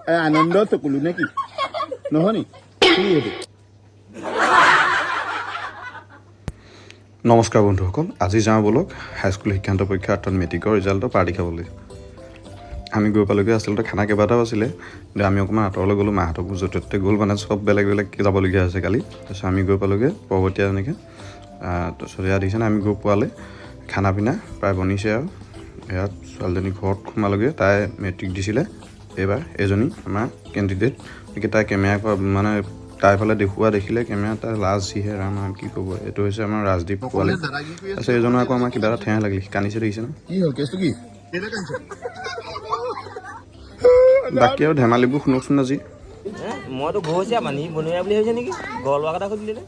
আনন্দ চকুলো নে কি নহয় নি কি এইটো নমস্কাৰ বন্ধুসকল, আজি যাওঁ বলক হাইস্কুল শিক্ষান্ত পৰীক্ষা অৰ্থাৎ মেট্ৰিকৰ ৰিজাল্টৰ পাৰ্টি খাবলৈ। আমি গৈ পালোগৈ। আচলতে খানা কেইবাটাও আছিলে, কিন্তু আমি অকণমান আঁতৰলৈ গ'লোঁ। মাহঁতকো য'তে ত'তে গ'ল, মানে চব বেলেগ বেলেগ যাবলগীয়া হৈছে কালি। তাৰপিছত আমি গৈ পালোগৈ পৰ্বতীয়া এনেকৈ। তাৰপিছত ইয়াত দেখিছেনে, আমি গৈ পোৱালে খানা পিনা প্ৰায় বনিছে আৰু ইয়াত ছোৱালীজনী ঘৰত সোমালোগৈ। তাই মেট্ৰিক দিছিলে এইবাৰ, এজনী আমাৰ কেণ্ডিডেট। গতিকে তাই কেমেৰা মানে তাইৰ ফালে দেখুওৱা দেখিলে কেমেৰা তাই লাজ যিহে ৰাম কি ক'ব। এইটো হৈছে আমাৰ ৰাজদীপ পোৱালি। তাৰপিছত এজনৰ আকৌ আমাৰ কিবা এটা ঠেহ লাগিল, কান্দিছে দেখিছেনে। কি হ'ল কেছটো কি বাকী আৰু ধেমালিবোৰ শুনকচোন আজি। মইতো ঘৰচীয়া পানী বনৰীয়া বুলি ভাবিছে নেকি? ঘৰ লোৱা কথা সুধিলে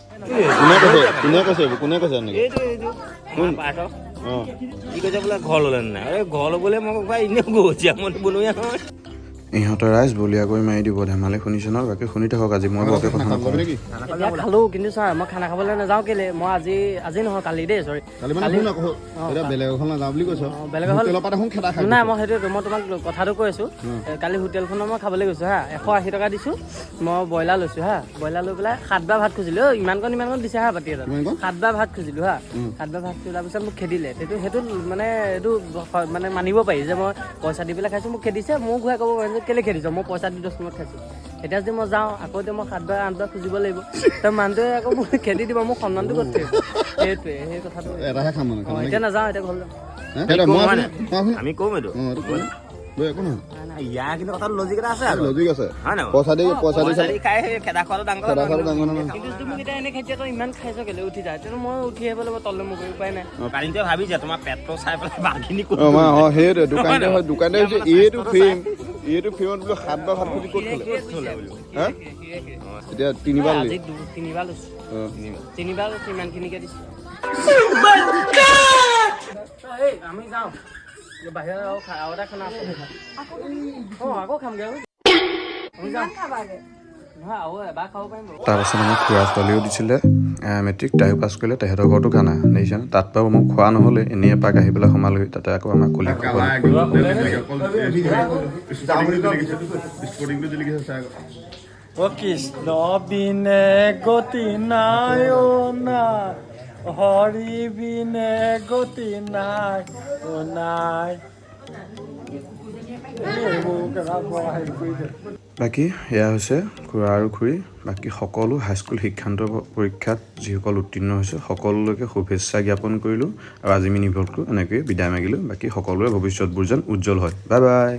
কোনে কৈছে এনেকৈ এইটো কি কৈছে বোলে ঘৰ ল'লে নাই? এই ঘৰ ল'বলৈ মই কয় এনেও ঘৰচীয়া, মইতো বনৰীয়া নহয়। ইহঁতৰ ৰাইজ বলিয়াকৈ মাৰি দিব ধেমালি শুনিছে ন। বাকী শুনি থাকক। আজি মই বৰকে কথা নকওঁ। এতিয়া খালো, কিন্তু ছাৰ মই খানা খাবলৈ নাযাওঁ কেলে? মই আজি নহয় কালি দেই, চৰি বেলেগ এখন নাযাওঁ বুলি কৈছ। বেলেগ এখন নাই, মই সেইটোৱে মই তোমাক কথাটো কৈ আছোঁ। কালি হোটেলখনত মই খাবলৈ গৈছোঁ হা, 180 টকা দিছোঁ। মই ব্ৰইলাৰ লৈছোঁ হা, ব্ৰইলাৰ লৈ পেলাই 7 বাৰ ভাত খুজিলোঁ। ইমানকণ দিছে হা পাতি এটাত 7 বাৰ ভাত খুজিলোঁ হা। 7 বাৰ ভাত খোজাৰ পিছত মোক খেদিলে। সেইটো মানে এইটো মানে মানিব পাৰি যে মই পইচা দি পেলাই খাইছোঁ, মোক খেদিছে। মোক ঘূৰাই ক'ব পাৰিম যে কেলে খেদিছ, মই পইচা দি 10 মিনিট খাইছোঁ। এতিয়া যদি মই যাওঁ আকৌ এতিয়া মই 7 বাৰ 8 বাৰ খুজিব লাগিব, তাৰ মানুহটোৱে আকৌ মোক খেদি দিব, মোক সন্মানটো ক'ত থাকিব? সেইটোৱে সেই কথাটো। এটাহে খাম মানে এতিয়া নাযাওঁ, এতিয়া ঘৰলৈ আমি কম এইটো একো নহয়। ইয়াৰ কিন্তু কথাটো লজিক এটা আছে আৰু লজিক আছে। হয় নহয়? পইচা দি খাই সেই খেদা খোৱাটো ডাঙৰ কথা নহয়। কিন্তু তুমি এতিয়া এনে খেতি তই ইমান খাইছ কেলে উঠি যায়? তেতিয়া মই উঠি আহিব লাগিব তললৈ, মোক উপায় নাই। কালিতে ভাবিছে তোমাৰ পেটটো চাই পেলাই বাকীখিনি সেইটোৱে দোকানতে হৈছে এইটো ফ্ৰেমত বোলো 7 বাৰ ভাত খুজি ক'ত থলে হা? এতিয়া 3 বাৰ আজি 3 বাৰ লৈছোঁ, 3 বাৰ লৈছোঁ, ইমানখিনিকে দিছোঁ। আমি যাওঁ বাহিৰত, আৰু এটা খানা আছে। আকৌ খামগৈ আৰু নহয়, আৰু এবাৰ খাব পাৰিম। তাৰপাছত আমাৰ খুৰা ছোৱালীও দিছিলে মেট্ৰিক, তাইও পাছ কৰিলে। তেহেঁতৰ ঘৰতো খানা দেখিছেনে। তাত বাৰু মোক খোৱা নহ'লে, এনেই এপাক আহি পেলাই সোমালোহি। তাতে আকৌ আমাৰ কলি কৃষ্ণ বিনে গতি নাই, হৰি বিনে গতি নাই নাই। বাকী এয়া হৈছে খুৰা আৰু খুৰী। বাকী সকলো হাইস্কুল শিক্ষান্ত পৰীক্ষাত যিসকল উত্তীৰ্ণ হৈছে সকলোলৈকে শুভেচ্ছা জ্ঞাপন কৰিলোঁ। আৰু আজি মিনি ভ্লগটো এনেকৈয়ে বিদায় মাগিলোঁ। বাকী সকলোৰে ভৱিষ্যতবোৰ যেন উজ্জ্বল হয়। Bye bye.